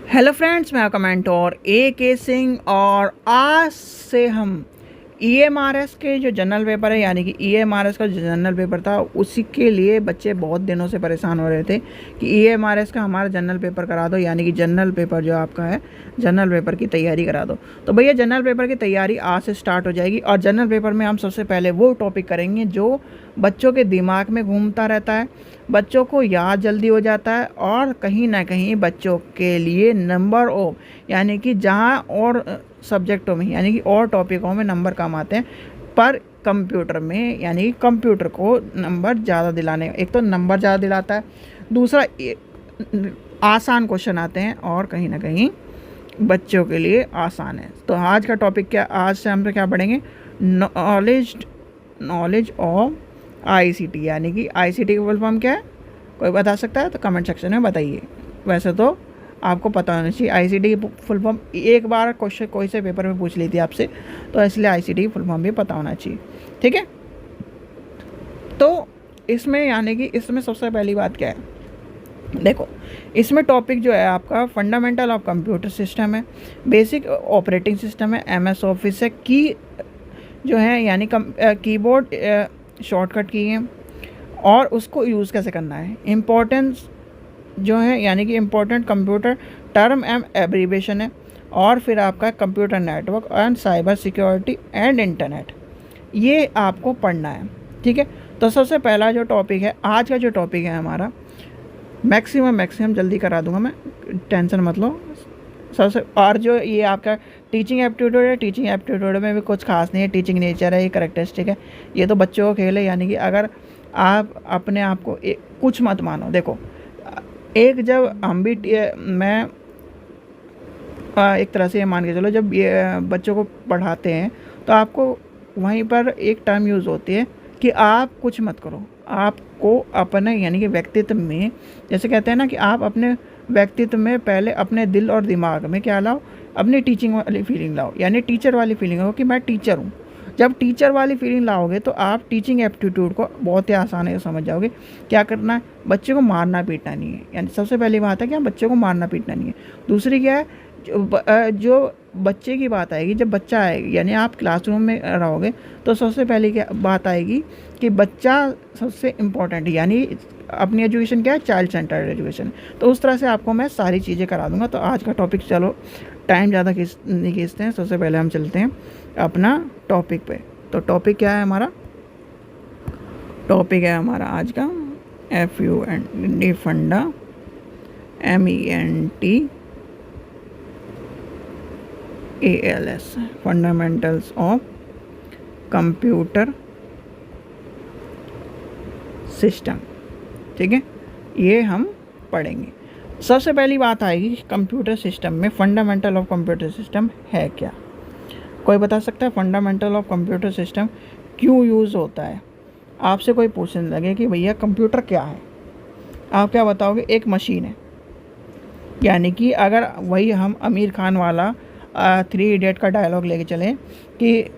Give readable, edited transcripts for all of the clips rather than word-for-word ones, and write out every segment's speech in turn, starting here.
Hello friends, मैं आपका mentor के सिंह और आज से हम ईएमआरएस के जो जनरल पेपर है यानी कि ईएमआरएस का जो जनरल पेपर था उसी के लिए बच्चे बहुत दिनों से परेशान हो रहे थे कि ईएमआरएस का हमारा जनरल पेपर करा दो, यानी कि जनरल पेपर जो आपका है जनरल पेपर की तैयारी करा दो। तो भैया जनरल पेपर की तैयारी आज से स्टार्ट हो जाएगी और जनरल पेपर में हम सबसे पहले वो टॉपिक करेंगे जो बच्चों के दिमाग में घूमता रहता है, बच्चों को याद जल्दी हो जाता है और कहीं ना कहीं बच्चों के लिए नंबर ऑफ यानी कि जहाँ और सब्जेक्टों में यानी कि और टॉपिकों में नंबर कम आते हैं, पर कंप्यूटर में यानी कि कंप्यूटर को नंबर ज़्यादा दिलाने, एक तो नंबर ज़्यादा दिलाता है, दूसरा आसान क्वेश्चन आते हैं और कहीं ना कहीं बच्चों के लिए आसान है। तो आज का टॉपिक क्या, आज से हम क्या पढ़ेंगे, नॉलेज ऑफ आईसीटी, यानी कि आईसीटी की फुल फॉर्म क्या है, कोई बता सकता है तो कमेंट सेक्शन में बताइए। वैसे तो आपको पता होना चाहिए आईसीटी की फुल फॉर्म, एक बार क्वेश्चन कोई से पेपर में पूछ ली थी आपसे, तो इसलिए आईसीटी की फुल फॉर्म भी पता होना चाहिए। ठीक है, तो इसमें यानी कि इसमें सबसे पहली बात क्या है, देखो इसमें टॉपिक जो है आपका फंडामेंटल ऑफ कंप्यूटर सिस्टम है, बेसिक ऑपरेटिंग सिस्टम है, एमएस ऑफिस है, की जो है यानी कीबोर्ड शॉर्टकट की है और उसको यूज़ कैसे करना है, इम्पोर्टेंस जो है यानी कि important computer term and abbreviation है, और फिर आपका computer network and cyber security and internet, ये आपको पढ़ना है। ठीक है, तो सबसे पहला जो टॉपिक है, आज का जो टॉपिक है हमारा, मैक्सिमम जल्दी करा दूंगा मैं, टेंशन मत लो। सबसे और जो ये आपका टीचिंग एप्टीट्यूड है, टीचिंग एप्टीट्यूड में भी कुछ खास नहीं है, टीचिंग नेचर है, ये करेक्टरिस्टिक है, ये तो बच्चों को खेल है। यानी कि अगर आप अपने आप को कुछ मत मानो, देखो एक जब हम भी मैं एक तरह से ये मान के चलो, जब ये बच्चों को पढ़ाते हैं तो आपको वहीं पर एक टर्म यूज़ होती है कि आप कुछ मत करो, आपको अपने यानी कि व्यक्तित्व में, जैसे कहते हैं ना कि आप अपने व्यक्तित्व में पहले अपने दिल और दिमाग में क्या लाओ, अपनी टीचिंग वाली फीलिंग लाओ, यानी टीचर वाली फीलिंग हो कि मैं टीचर हूँ। जब टीचर वाली फीलिंग लाओगे तो आप टीचिंग एप्टीट्यूड को बहुत ही आसानी से समझ जाओगे। क्या करना है, बच्चे को मारना पीटना नहीं है, यानी सबसे पहली बात है कि बच्चे को मारना पीटना नहीं है। दूसरी क्या है, जो बच्चे की बात आएगी, जब बच्चा आएगी यानी आप क्लासरूम में रहोगे तो सबसे पहले क्या बात आएगी कि बच्चा सबसे इम्पोर्टेंट है, यानी अपनी एजुकेशन क्या है, चाइल्ड सेंटर्ड एजुकेशन। तो उस तरह से आपको मैं सारी चीज़ें करा दूंगा। तो आज का टॉपिक, चलो टाइम ज़्यादा नहीं खींचते हैं, सबसे पहले हम चलते हैं अपना टॉपिक पे। तो टॉपिक क्या है हमारा, टॉपिक है हमारा आज का FUND फंडा, MENTALS, fundamentals of computer system. ठीक है, ये हम पढ़ेंगे। सबसे पहली बात आएगी कंप्यूटर सिस्टम में फंडामेंटल ऑफ कंप्यूटर सिस्टम है क्या, कोई बता सकता है फंडामेंटल ऑफ कंप्यूटर सिस्टम क्यों यूज़ होता है। आपसे कोई पूछने लगे कि भैया कंप्यूटर क्या है, आप क्या बताओगे, एक मशीन है। यानी कि अगर वही हम आमिर खान वाला 3 इडियट का डायलॉग लेके चलें कि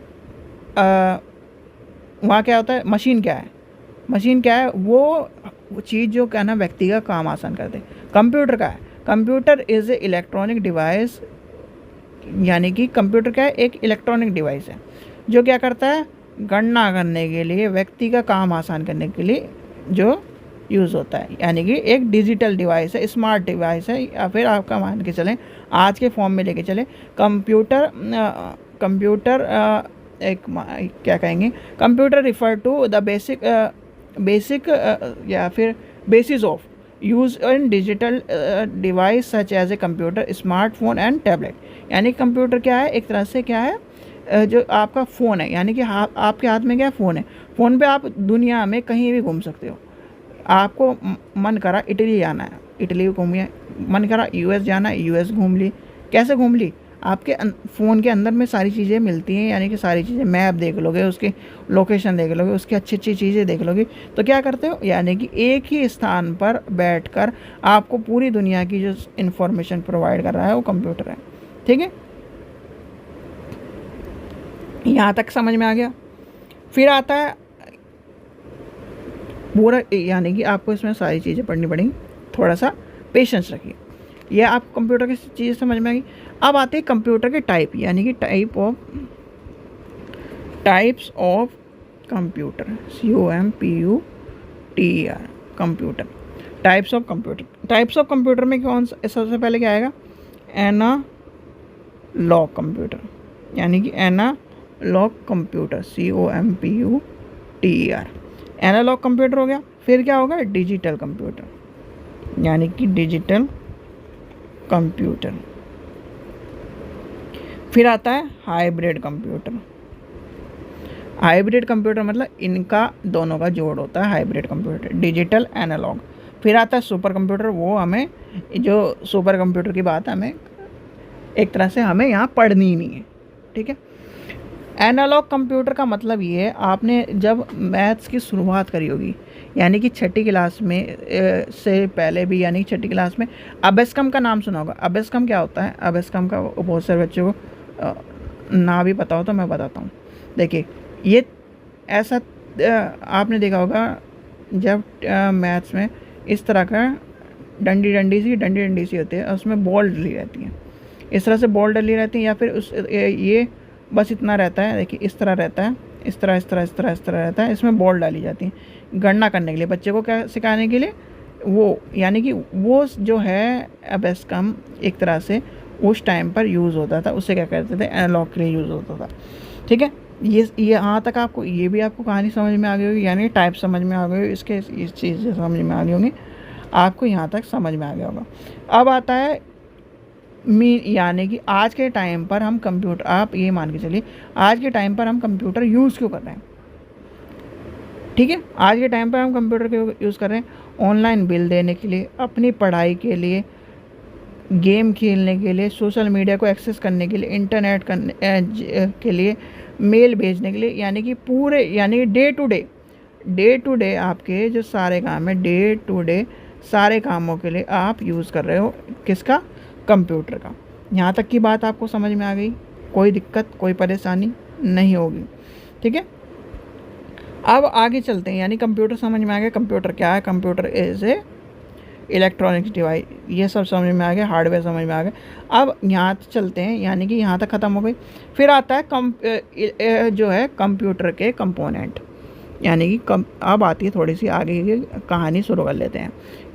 वहाँ क्या होता है, मशीन क्या है, मशीन क्या है, वो चीज़ जो क्या ना व्यक्ति का काम आसान कर दे। कंप्यूटर का है, computer is a electronic device, यानी कि कंप्यूटर क्या है, एक इलेक्ट्रॉनिक डिवाइस है जो क्या करता है, गणना करने के लिए, व्यक्ति का काम आसान करने के लिए जो यूज़ होता है, यानी कि एक डिजिटल डिवाइस है, स्मार्ट डिवाइस है, या फिर आपका मान के चलें आज के फॉर्म में लेके चलें कंप्यूटर। एक क्या कहेंगे, computer refer to the basic या फिर basis of use in digital device such as a computer, smartphone and tablet. यानी कंप्यूटर क्या है, एक तरह से क्या है, जो आपका फ़ोन है, यानी कि आपके हाथ में क्या फ़ोन है, फ़ोन पे आप दुनिया में कहीं भी घूम सकते हो। आपको मन करा इटली जाना है, इटली घूमिए, मन करा यूएस जाना है, यूएस घूम ली। कैसे घूम ली, आपके फ़ोन के अंदर में सारी चीज़ें मिलती हैं, यानी कि सारी चीज़ें, मैप देख लोगे, उसकी लोकेशन देख लोगे, उसकी अच्छी अच्छी चीज़ें देख लोगे। तो क्या करते हो, यानी कि एक ही स्थान पर बैठकर आपको पूरी दुनिया की जो इन्फॉर्मेशन प्रोवाइड कर रहा है वो कंप्यूटर है। ठीक है, यहाँ तक समझ में आ गया। फिर आता है पूरा, यानी कि आपको इसमें सारी चीज़ें पढ़नी पड़ेंगी, थोड़ा सा पेशेंस रखिए। ये आप कंप्यूटर की चीज़ समझ में आ गई। अब आते हैं कंप्यूटर के टाइप, यानी कि types of computer, COMPUTER, computer, types of computer. Types of computer में कौन सा सबसे पहले क्या आएगा? एनालॉग कंप्यूटर, यानी कि analogue computer, COMPUTER, analogue computer हो गया। फिर क्या होगा? डिजिटल कंप्यूटर, यानी कि डिजिटल कंप्यूटर। फिर आता है हाइब्रिड कंप्यूटर। हाइब्रिड कंप्यूटर मतलब इनका दोनों का जोड़ होता है हाइब्रिड कंप्यूटर, डिजिटल एनालॉग। फिर आता है सुपर कंप्यूटर, वो हमें जो सुपर कंप्यूटर की बात है हमें एक तरह से हमें यहाँ पढ़नी ही नहीं है, ठीक है। एनालॉग कंप्यूटर का मतलब ये है, आपने जब मैथ्स की शुरुआत करी होगी, यानी कि छठी क्लास में से पहले भी, यानी कि छठी क्लास में अबेस्कम का नाम सुना होगा। अबेस्कम क्या होता है? अबेस्कम का बहुत सारे बच्चों को ना भी पता हो तो मैं बताता हूँ। देखिए, ये ऐसा आपने देखा होगा जब मैथ्स में इस तरह का डंडी सी होती है, उसमें बॉल डली रहती है, इस तरह से बॉल डली रहती है, या फिर ये बस इतना रहता है। देखिए, इस तरह रहता है, इस तरह रहता है, इसमें बॉल डाली जाती है गणना करने के लिए, बच्चे को क्या सिखाने के लिए, वो यानी कि वो जो है अबेस्कम एक तरह से उस टाइम पर यूज़ होता था, उससे क्या करते थे? एनालॉग के लिए यूज़ होता था, ठीक है। ये यहाँ तक आपको ये भी आपको कहानी समझ में आ गई होगी, यानी टाइप समझ में आ गई होगी, इसके इस चीज़ समझ में आ गई होंगी, आपको यहाँ तक समझ में आ गया होगा। अब आता है यानी कि आज के टाइम पर हम कंप्यूटर, आप ये मान के चलिए आज के टाइम पर हम कंप्यूटर यूज़ क्यों कर रहे हैं, ठीक है। आज के टाइम पर हम कंप्यूटर क्यों यूज़ कर रहे हैं? ऑनलाइन बिल देने के लिए, अपनी पढ़ाई के लिए, गेम खेलने के लिए, सोशल मीडिया को एक्सेस करने के लिए, इंटरनेट करने के लिए, मेल भेजने के लिए, यानी कि पूरे, यानी डे टू डे आपके जो सारे काम है, डे टू डे सारे कामों के लिए आप यूज़ कर रहे हो किसका? कंप्यूटर का। यहाँ तक की बात आपको समझ में आ गई, कोई दिक्कत कोई परेशानी नहीं होगी, ठीक है। अब आगे चलते हैं, यानी कंप्यूटर समझ में आ गया, कंप्यूटर क्या है, computer is a electronics device, ये सब समझ में आ गया, हार्डवेयर समझ में आ गया। अब यहाँ चलते हैं, यानी कि यहाँ तक ख़त्म हो गई। फिर आता है जो है कंप्यूटर के कंपोनेंट, यानी कि अब आती है थोड़ी सी आगे की कहानी शुरू कर लेते हैं।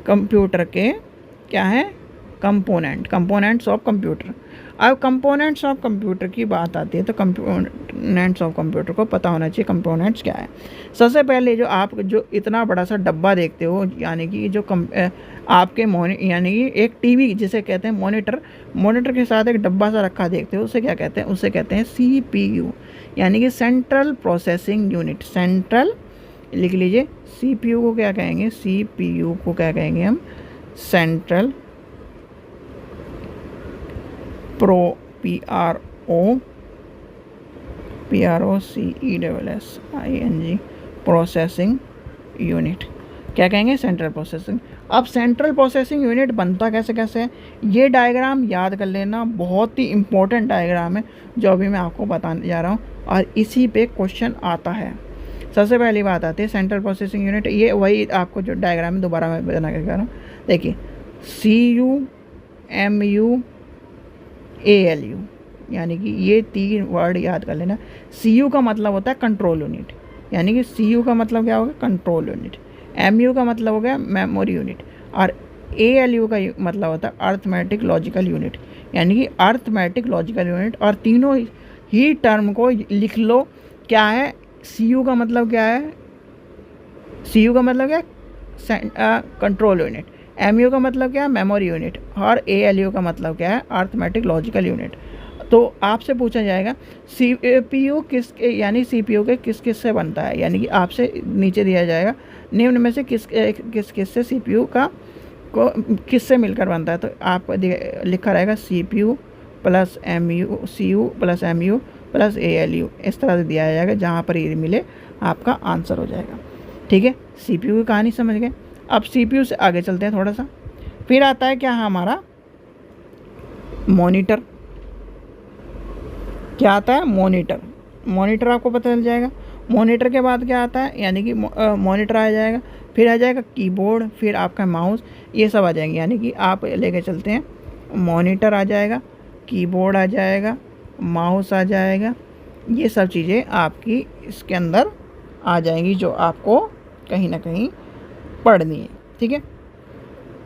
कंप्यूटर के क्या है? Components of computer. अब कंपोनेंट्स ऑफ कंप्यूटर की बात आती है तो कंपोनेंट्स ऑफ कंप्यूटर को पता होना चाहिए कंपोनेंट्स क्या है। सबसे पहले जो आप जो इतना बड़ा सा डब्बा देखते हो, यानी कि जो आपके यानी कि एक टीवी जिसे कहते हैं मॉनिटर के साथ एक डब्बा सा रखा देखते हो, उसे क्या कहते हैं? उसे कहते हैं CPU, यानी कि सेंट्रल प्रोसेसिंग यूनिट। सेंट्रल लिख लीजिए, CPU को क्या कहेंगे? CPU को क्या कहेंगे हम? सेंट्रल PROCESSING प्रोसेसिंग यूनिट क्या कहेंगे? Central processing. अब सेंट्रल प्रोसेसिंग यूनिट बनता कैसे है, ये डायग्राम याद कर लेना, बहुत ही इंपॉर्टेंट डायग्राम है जो अभी मैं आपको बताने जा रहा हूँ, और इसी पे क्वेश्चन आता है। सबसे पहली बात आती है सेंट्रल प्रोसेसिंग यूनिट, ये वही आपको जो डायग्राम है दोबारा मैं बना के कह रहा हूँ। देखिए, CUMUALU, यानी कि ये 3 वर्ड याद कर लेना। CU का मतलब होता है कंट्रोल यूनिट, यानी कि CU का मतलब क्या होगा? Control unit. MU का मतलब हो गया मेमोरी यूनिट, और ALU का मतलब होता है अर्थमेटिक लॉजिकल यूनिट, यानी कि अर्थमेटिक लॉजिकल यूनिट। और तीनों ही टर्म को लिख लो। क्या है? CU का मतलब क्या है? CU का मतलब क्या है? Control unit. MU का मतलब क्या है? Memory unit. और ALU का मतलब क्या है? Arithmetic logical unit. तो आपसे पूछा जाएगा CPU यानी CPU के किस से बनता है, यानी कि आपसे नीचे दिया जाएगा निम्न में से किस से CPU का को किस से मिलकर बनता है, तो आप लिखा रहेगा CPU plus MU, CU plus MU plus ALU, इस तरह से दिया जाएगा, जहाँ पर ये मिले आपका आंसर हो जाएगा, ठीक है। CPU की कहानी समझ गए। अब CPU से आगे चलते हैं थोड़ा सा। फिर आता है क्या? हमारा मॉनिटर। क्या आता है? मॉनिटर आपको पता चल जाएगा। मॉनिटर के बाद क्या आता है? यानी कि मॉनिटर आ जाएगा, फिर आ जाएगा कीबोर्ड, फिर आपका माउस, ये सब आ जाएंगे। यानी कि आप लेके चलते हैं मॉनिटर आ जाएगा, कीबोर्ड आ जाएगा, माउस आ जाएगा। ये सब चीज़ें आपकी इसके अंदर आ जाएंगी जो आपको कहीं ना कहीं पढ़नी है। ठीक है,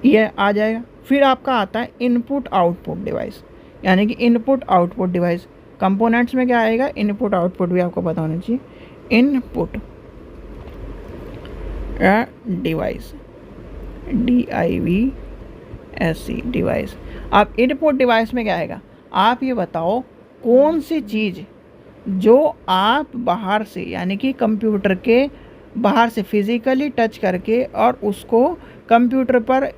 ये आ जाएगा। फिर आपका आता है इनपुट आउटपुट डिवाइस, यानी कि इनपुट आउटपुट डिवाइस। कंपोनेंट्स में क्या आएगा, इनपुट आउटपुट भी आपको पता होना चाहिए। Input device, DIVC device. अब इनपुट डिवाइस में क्या आएगा, आप ये बताओ कौन सी चीज़ जो आप बाहर से यानी कि कंप्यूटर के बाहर से फिज़िकली टच करके और उसको कंप्यूटर पर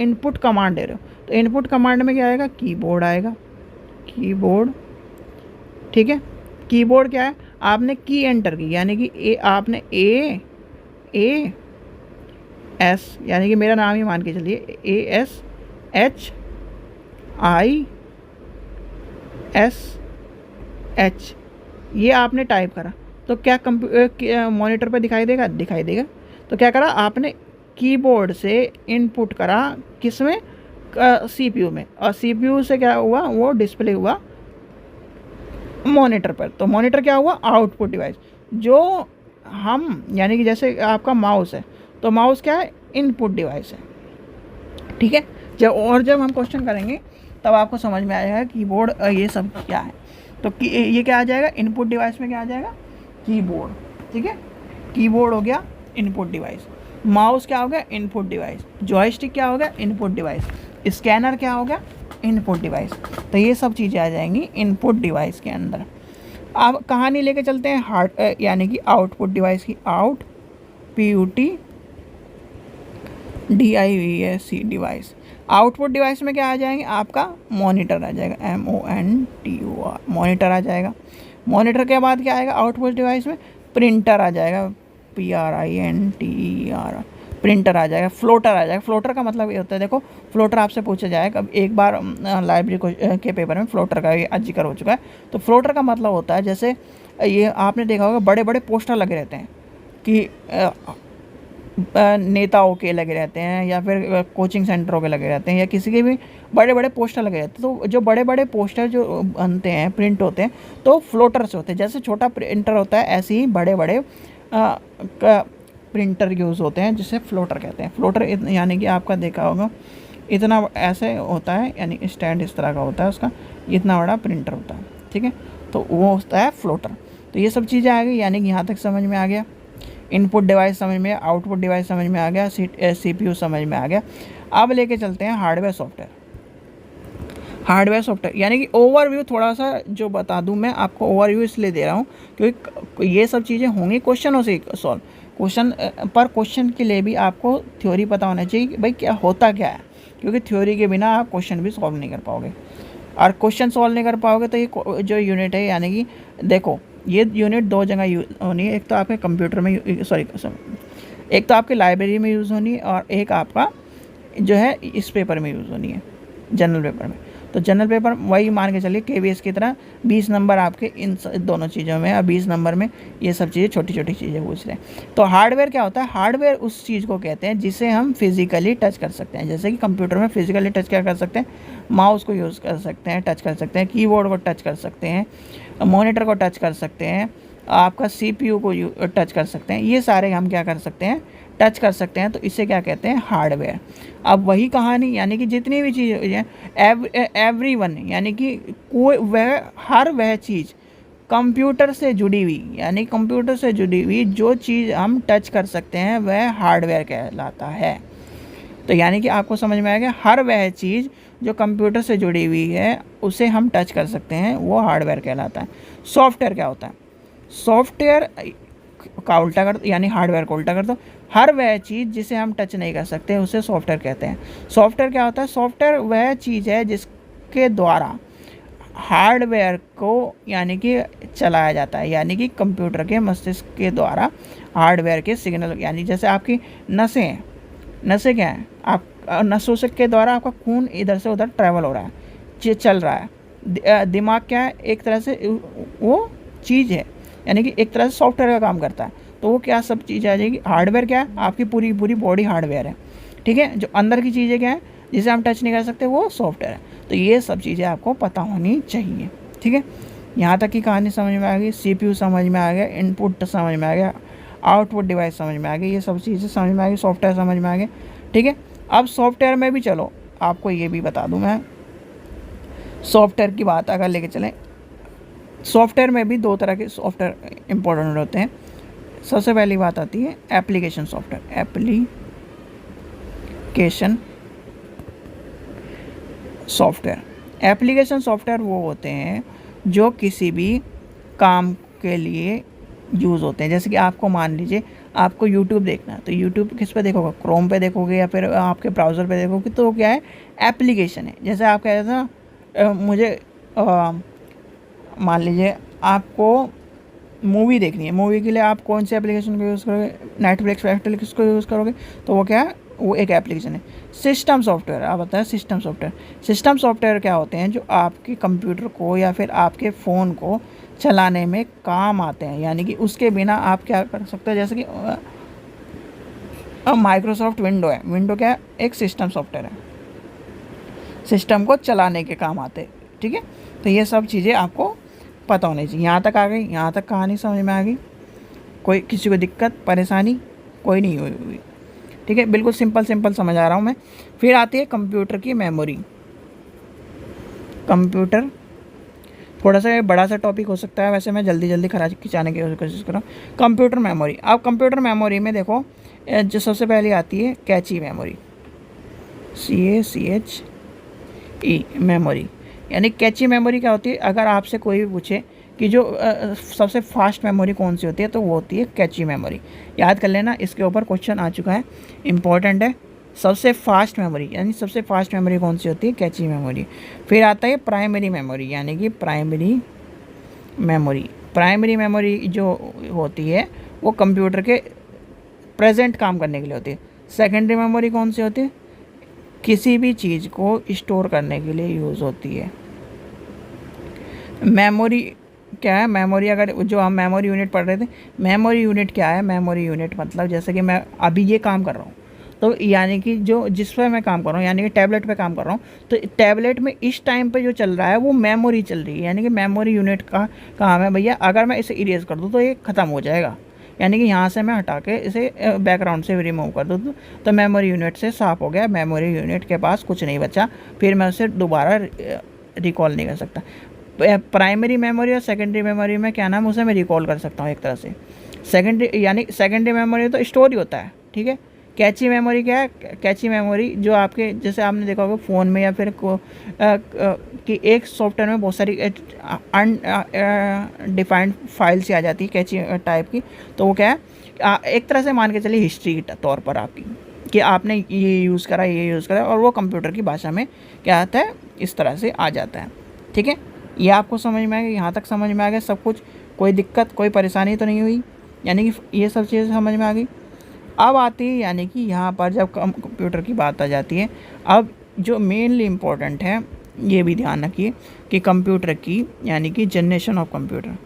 इनपुट कमांड दे रहे हो। तो इनपुट कमांड में क्या आएगा, कीबोर्ड आएगा, कीबोर्ड। ठीक है, कीबोर्ड क्या है, आपने की एंटर की, यानी कि आपने ए एस, यानी कि मेरा नाम ही मान के चलिए, ASHISH, ये आपने टाइप करा तो क्या मॉनिटर पर दिखाई देगा, दिखाई देगा। तो क्या करा आपने, कीबोर्ड से इनपुट करा किस में, CPU में, और CPU से क्या हुआ, वो डिस्प्ले हुआ मॉनिटर पर। तो मॉनिटर क्या हुआ, आउटपुट डिवाइस। जो हम यानी कि जैसे आपका माउस है, तो माउस क्या है, इनपुट डिवाइस है। ठीक है, जब हम क्वेश्चन करेंगे तब आपको समझ में आएगा कीबोर्ड ये सब क्या है। तो ये क्या आ जाएगा, इनपुट डिवाइस में क्या आ जाएगा, कीबोर्ड। ठीक है, कीबोर्ड हो गया इनपुट डिवाइस, माउस क्या हो गया, इनपुट डिवाइस, जॉयस्टिक क्या हो गया, इनपुट डिवाइस, स्कैनर क्या हो गया, इनपुट डिवाइस। तो ये सब चीज़ें आ जाएंगी इनपुट डिवाइस के अंदर। अब कहानी लेके चलते हैं हार्ड यानी कि आउटपुट डिवाइस की, PUT DIVC device. Output device में क्या आ जाएंगे, आपका मॉनिटर आ जाएगा, MONTOR, मॉनिटर आ जाएगा। मॉनिटर के बाद क्या आएगा आउटपुट डिवाइस में, प्रिंटर आ जाएगा, PRINTER, प्रिंटर आ जाएगा। फ्लोटर आ जाएगा। फ्लोटर का मतलब ये होता है, देखो फ्लोटर आपसे पूछा जाएगा, अब एक बार लाइब्रेरी के पेपर में फ्लोटर का ये जिक्र हो चुका है। तो फ्लोटर का मतलब होता है, जैसे ये आपने देखा होगा बड़े बड़े पोस्टर लगे रहते हैं कि नेताओं के लगे रहते हैं, या फिर कोचिंग सेंटरों के लगे रहते हैं, या किसी के भी बड़े बड़े पोस्टर लगे रहते हैं। तो जो बड़े बड़े पोस्टर जो बनते हैं, प्रिंट होते हैं, तो फ्लोटर से होते हैं। जैसे छोटा प्रिंटर होता है, ऐसे ही बड़े बड़े प्रिंटर यूज़ होते हैं, जिसे फ्लोटर कहते हैं। फ्लोटर यानी कि आपका देखा होगा इतना ऐसे होता है, यानी स्टैंड इस तरह का होता है उसका, इतना बड़ा प्रिंटर होता है। ठीक है, तो वो होता है फ्लोटर। तो ये सब चीज़ें आ गई, यानी कि यहाँ तक समझ में आ गया। इनपुट डिवाइस समझ में, आउटपुट डिवाइस समझ में आ गया, CPU समझ में आ गया। अब लेके चलते हैं हार्डवेयर सॉफ्टवेयर। हार्डवेयर सॉफ्टवेयर यानी कि ओवरव्यू थोड़ा सा जो बता दूं, मैं आपको ओवरव्यू इसलिए दे रहा हूँ क्योंकि ये सब चीज़ें होंगी क्वेश्चनों से सॉल्व। क्वेश्चन के लिए भी आपको थ्योरी पता होना चाहिए कि भाई क्या होता क्या है, क्योंकि थ्योरी के बिना आप क्वेश्चन भी सॉल्व नहीं कर पाओगे, और क्वेश्चन सॉल्व नहीं कर पाओगे तो ये जो यूनिट है, यानी कि देखो ये यूनिट दो जगह यूज होनी है। एक तो आपके कंप्यूटर में एक तो आपके लाइब्रेरी में यूज़ होनी है, और एक आपका जो है इस पेपर में यूज़ होनी है, जनरल पेपर में। तो जनरल पेपर वही मान के चलिए KVS की तरह 20 नंबर आपके इन दोनों चीज़ों में, और 20 नंबर में ये सब चीज़ें छोटी छोटी चीज़ें पूछ रहे हैं। तो हार्डवेयर क्या होता है, हार्डवेयर उस चीज़ को कहते हैं जिसे हम फिज़िकली टच कर सकते हैं। जैसे कि कंप्यूटर में फिज़िकली टच क्या कर सकते हैं, माउस को यूज़ कर सकते हैं, टच कर सकते हैं, कीबोर्ड को टच कर सकते हैं, मॉनिटर को टच कर सकते हैं, आपका CPU को टच कर सकते हैं। ये सारे हम क्या कर सकते हैं, टच कर सकते हैं। तो इसे क्या कहते हैं, हार्डवेयर। अब वही कहानी, यानी कि जितनी भी चीज़ें एवरीवन, यानी कि कोई हर वह चीज़ कंप्यूटर से जुड़ी हुई, यानी कंप्यूटर से जुड़ी हुई जो चीज़ हम टच कर सकते हैं वह हार्डवेयर कहलाता है। तो यानी कि आपको समझ में आएगा, हर वह चीज़ जो कंप्यूटर से जुड़ी हुई है उसे हम टच कर सकते हैं, वो हार्डवेयर कहलाता है। सॉफ्टवेयर क्या होता है, सॉफ्टवेयर का उल्टा कर, यानी हार्डवेयर को उल्टा कर दो, हर वह चीज़ जिसे हम टच नहीं कर सकते उसे सॉफ्टवेयर कहते हैं। सॉफ्टवेयर क्या होता है, सॉफ्टवेयर वह चीज़ है जिसके द्वारा हार्डवेयर को यानी कि चलाया जाता है, यानी कि कंप्यूटर के मस्तिष्क के द्वारा हार्डवेयर के सिग्नल, यानी जैसे आपकी नसें हैं, नसें क्या हैं, आप नसों से के द्वारा आपका खून इधर से उधर ट्रैवल हो रहा है, चल रहा है। दिमाग क्या है, एक तरह से वो चीज़ है, यानी कि एक तरह से सॉफ्टवेयर का काम करता है। तो वो क्या सब चीज़ आ जाएगी, हार्डवेयर क्या है, आपकी पूरी पूरी बॉडी हार्डवेयर है। ठीक है, जो अंदर की चीज़ें क्या है, जिसे हम टच नहीं कर सकते वो सॉफ्टवेयर है। तो ये सब चीज़ें आपको पता होनी चाहिए, ठीक है। यहाँ तक की कहानी समझ में आ गई, CPU समझ में आ गया, इनपुट समझ में आ गया, आउटपुट डिवाइस समझ में आ गई, ये सब चीज़ें समझ में आ गई, सॉफ्टवेयर समझ में आ गए, ठीक है। अब सॉफ्टवेयर में भी चलो आपको ये भी बता दूँ मैं, सॉफ्टवेयर की बात अगर लेके चलें, सॉफ्टवेयर में भी दो तरह के सॉफ्टवेयर इंपॉर्टेंट होते हैं। सबसे पहली बात आती है एप्लीकेशन सॉफ्टवेयर। एप्लीकेशन सॉफ्टवेयर वो होते हैं जो किसी भी काम के लिए यूज़ होते हैं। जैसे कि आपको मान लीजिए आपको यूट्यूब देखना है, तो यूट्यूब किस पे देखोगे, क्रोम पे देखोगे या फिर आपके ब्राउज़र पे देखोगे, तो क्या है, एप्लीकेशन है। जैसे आप कह रहे थे मुझे मान लीजिए आपको मूवी देखनी है, मूवी के लिए आप कौन से एप्लीकेशन को यूज़ करोगे, नेटफ्लिक्स को यूज़ करोगे, तो वो क्या है, वो एक एप्लीकेशन है। सिस्टम सॉफ्टवेयर, आप बताएं सिस्टम सॉफ्टवेयर क्या होते हैं, जो आपके कंप्यूटर को या फिर आपके फ़ोन को चलाने में काम आते हैं, यानी कि उसके बिना आप क्या कर सकते हैं। जैसे कि माइक्रोसॉफ्ट विंडो है, विंडो क्या है, एक सिस्टम सॉफ्टवेयर है, सिस्टम को चलाने के काम आते हैं, ठीक है। तो ये सब चीज़ें आपको पता होनी चाहिए। यहाँ तक आ गई, यहाँ तक कहानी समझ में आ गई, कोई किसी को दिक्कत परेशानी कोई नहीं हुई, ठीक है। बिल्कुल सिंपल समझ आ रहा हूँ मैं। फिर आती है कंप्यूटर की मेमोरी। कंप्यूटर थोड़ा सा बड़ा सा टॉपिक हो सकता है, वैसे मैं जल्दी खिंचाने की कोशिश कर रहा हूँ। कंप्यूटर मेमोरी, अब कंप्यूटर मेमोरी में देखो जो सबसे पहले आती है कैची मेमोरी, CACHE मेमोरी। यानी कैची मेमोरी क्या होती है, अगर आपसे कोई भी पूछे कि जो सबसे फास्ट मेमोरी कौन सी होती है, तो वो होती है कैची मेमोरी। याद कर लेना, इसके ऊपर क्वेश्चन आ चुका है, इंपॉर्टेंट है। सबसे फास्ट मेमोरी, यानी सबसे फास्ट मेमोरी कौन सी होती है, कैची मेमोरी। फिर आता है प्राइमरी मेमोरी, यानी कि प्राइमरी मेमोरी जो होती है वो कंप्यूटर के प्रेजेंट काम करने के लिए होती है। सेकेंडरी मेमोरी कौन सी होती है, किसी भी चीज़ को स्टोर करने के लिए यूज़ होती है। मेमोरी क्या है, मेमोरी अगर जो हम मेमोरी यूनिट पढ़ रहे थे, मेमोरी यूनिट क्या है, मेमोरी यूनिट मतलब जैसे कि मैं अभी ये काम कर रहा हूँ, तो यानी कि जो जिस पर मैं काम कर रहा हूँ, यानी कि टैबलेट पे काम कर रहा हूँ, तो टैबलेट में इस टाइम पे जो चल रहा है वो मेमोरी चल रही है, यानी कि मेमोरी यूनिट का काम है भैया। अगर मैं इसे इरेज कर दूँ तो ये ख़त्म हो जाएगा, यानी कि यहाँ से मैं हटा के इसे बैकग्राउंड से रिमूव कर दूँ तो मेमोरी यूनिट से साफ़ हो गया, मेमोरी यूनिट के पास कुछ नहीं बचा, फिर मैं उसे दोबारा रिकॉल नहीं कर सकता। प्राइमरी मेमोरी और सेकेंडरी मेमोरी में क्या नाम, उसे मैं रिकॉल कर सकता हूँ एक तरह से। सेकेंडरी मेमोरी तो स्टोर ही होता है, ठीक है। कैची मेमोरी क्या है, कैची मेमोरी जो आपके जैसे आपने देखा होगा फ़ोन में या फिर कि एक सॉफ्टवेयर में बहुत सारी डिफाइंड फाइल्स आ जाती है कैची टाइप की, तो वो क्या है, एक तरह से मान के चलिए हिस्ट्री के तौर पर आपकी, कि आपने ये यूज़ करा और वो कंप्यूटर की भाषा में क्या आता है, इस तरह से आ जाता है, ठीक है। ये आपको समझ में आ गया, यहाँ तक समझ में आ गया सब कुछ, कोई दिक्कत कोई परेशानी तो नहीं हुई, यानी कि ये सब चीज़ें समझ में आ गई। अब आती है, यानी कि यहाँ पर जब कंप्यूटर की बात आ जाती है, अब जो मेनली इम्पोर्टेंट है ये भी ध्यान रखिए कि कंप्यूटर की, यानी कि जनरेशन ऑफ कंप्यूटर,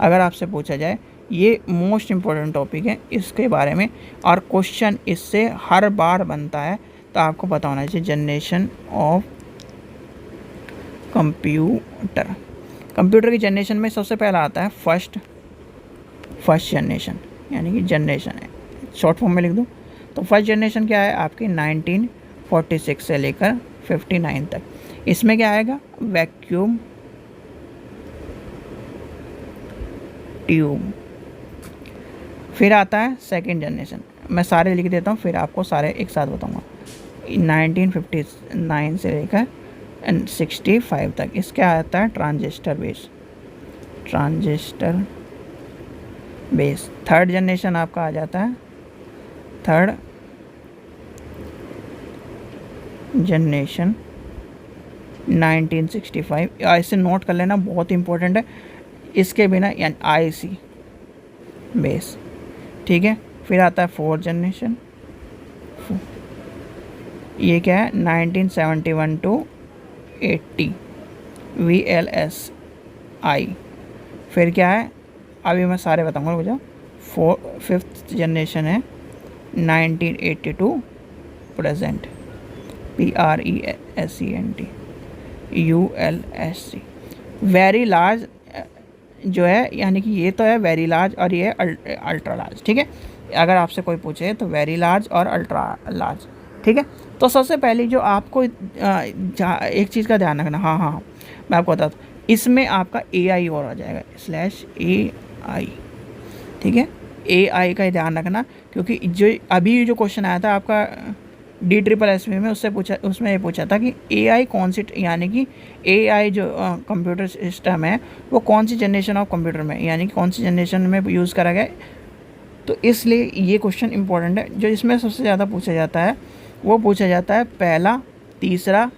अगर आपसे पूछा जाए, ये मोस्ट इम्पोर्टेंट टॉपिक है इसके बारे में, और क्वेश्चन इससे हर बार बनता है, तो आपको पता होना चाहिए जनरेशन ऑफ कंप्यूटर की जनरेशन में सबसे पहला आता है फर्स्ट जनरेशन, यानी कि जनरेशन है, शॉर्ट फॉर्म में लिख दूँ तो फर्स्ट जनरेशन क्या है आपकी 1946 से लेकर 59 तक। इसमें क्या आएगा, वैक्यूम ट्यूब। फिर आता है सेकेंड जनरेशन, मैं सारे लिख देता हूँ फिर आपको सारे एक साथ बताऊँगा। 1959 से लेकर 65 तक इसका आता है ट्रांजिस्टर बेस। थर्ड जनरेशन आपका आ जाता है थर्ड जनरेशन 1965, इसे नोट कर लेना, बहुत इंपॉर्टेंट है, इसके बिना यानी आईसी बेस, ठीक है। फिर आता है फोर्थ जनरेशन, ये क्या है 1971 to 80 VLSI। फिर क्या है, अभी मैं सारे बताऊंगा, रुक जाओ। फिफ्थ जनरेशन है 1982 present, PRESENT ULSC। Very large जो है यानी कि ये तो है वेरी लार्ज और ये है अल्ट्रा लार्ज, ठीक है। अगर आपसे कोई पूछे तो वेरी लार्ज और अल्ट्रा लार्ज, ठीक है। तो सबसे पहले जो आपको एक चीज़ का ध्यान रखना, हाँ मैं आपको बताता हूँ, इसमें आपका AI और आ जाएगा /AI, ठीक है। AI का ध्यान रखना, क्योंकि जो अभी जो क्वेश्चन आया था आपका DSSS में उसमें ये पूछा था कि AI कौन सी, यानी कि AI जो कंप्यूटर सिस्टम है वो कौन सी जनरेशन ऑफ कंप्यूटर में, यानी कि कौन सी जनरेशन में यूज़ करा गया। तो इसलिए ये क्वेश्चन इंपॉर्टेंट है। जो इसमें सबसे ज़्यादा पूछा जाता है वो पूछा जाता है पहला, तीसरा,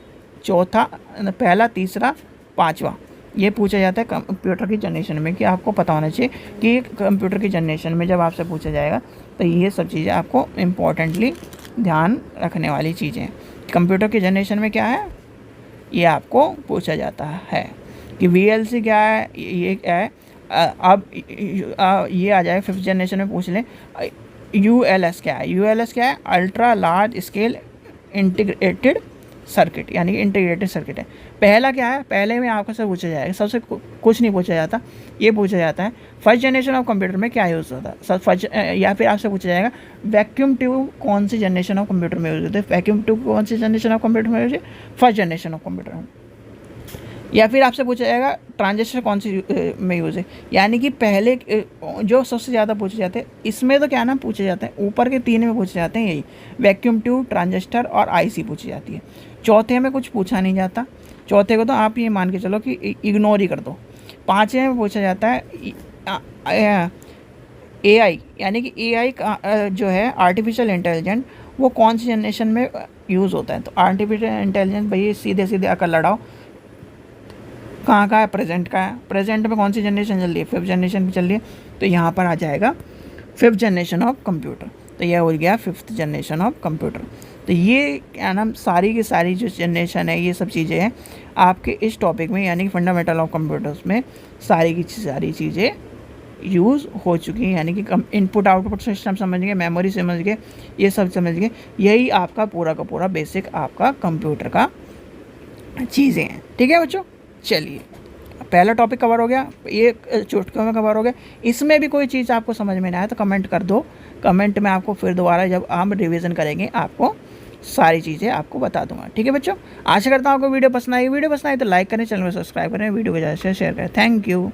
पाँचवा, ये पूछा जाता है कंप्यूटर की जनरेशन में, कि आपको पता होना चाहिए कि कंप्यूटर की जनरेशन में जब आपसे पूछा जाएगा तो ये सब चीज़ें आपको इम्पोर्टेंटली ध्यान रखने वाली चीज़ें हैं। कंप्यूटर की जनरेशन में क्या है ये आपको पूछा जाता है कि VLC क्या है, ये क्या है। अब ये आ जाए 5th जनरेशन में पूछ लें ULS क्या है। ULS क्या है, ultra large scale integrated circuit, यानी कि इंटीग्रेटेड सर्किट है। पहला क्या है, पहले में आपको से पूछा जाएगा, सबसे कुछ नहीं पूछा जाता, ये पूछा जाता है 1st जनरेशन ऑफ कंप्यूटर में क्या यूज़ होता है। या फिर आपसे पूछा जाएगा वैक्यूम ट्यूब कौन सी जनरेशन ऑफ कंप्यूटर में यूज़ होता है। वैक्यूम ट्यूब कौन सी जनरेशन ऑफ कंप्यूटर में यूज़ है, 1st जनरेशन ऑफ कंप्यूटर में। या फिर आपसे पूछा जाएगा ट्रांजिस्टर कौन सी में यूज़ है, यानी कि पहले जो सबसे ज़्यादा पूछे जाते हैं इसमें तो क्या नाम पूछे जाते हैं, ऊपर के 3 में पूछे जाते हैं यही, वैक्यूम ट्यूब, ट्रांजिस्टर और IC पूछी जाती है। चौथे में कुछ पूछा नहीं जाता, चौथे को तो आप ये मान के चलो कि इग्नोर ही कर दो। 5वें में पूछा जाता है AI, यानी कि AI का जो है आर्टिफिशियल इंटेलिजेंस, वो कौन सी जनरेशन में यूज़ होता है। तो आर्टिफिशियल इंटेलिजेंस भाई सीधे सीधे आकर लड़ाओ, कहाँ का है, प्रेजेंट का है। प्रेजेंट में कौन सी जनरेशन चल रही है, 5th जनरेशन भी चल रही है, तो यहाँ पर आ जाएगा 5th जनरेशन ऑफ कंप्यूटर। तो यह हो गया 5th जनरेशन ऑफ कंप्यूटर। तो ये क्या नाम सारी की सारी जो जनरेशन है ये सब चीज़ें हैं आपके इस टॉपिक में, यानी कि फंडामेंटल ऑफ कंप्यूटर्स में सारी की सारी चीज़ें यूज़ हो चुकी हैं। यानी कि इनपुट आउटपुट सिस्टम समझ गए, मेमोरी समझ गए, ये सब समझ गए। यही आपका पूरा का पूरा बेसिक आपका कंप्यूटर का चीज़ें हैं, ठीक है बच्चों। चलिए पहला टॉपिक कवर हो गया, ये चुटकियों में कवर हो गया। इसमें भी कोई चीज़ आपको समझ में ना आए तो कमेंट कर दो, कमेंट में आपको फिर दोबारा जब हम रिवीजन करेंगे आपको सारी चीज़ें आपको बता दूंगा, ठीक है बच्चों। आशा करता हूँ आपको वीडियो पसंद आई तो लाइक करें, चैनल को सब्सक्राइब करें, वीडियो को ज़्यादा से शेयर करें। Thank you.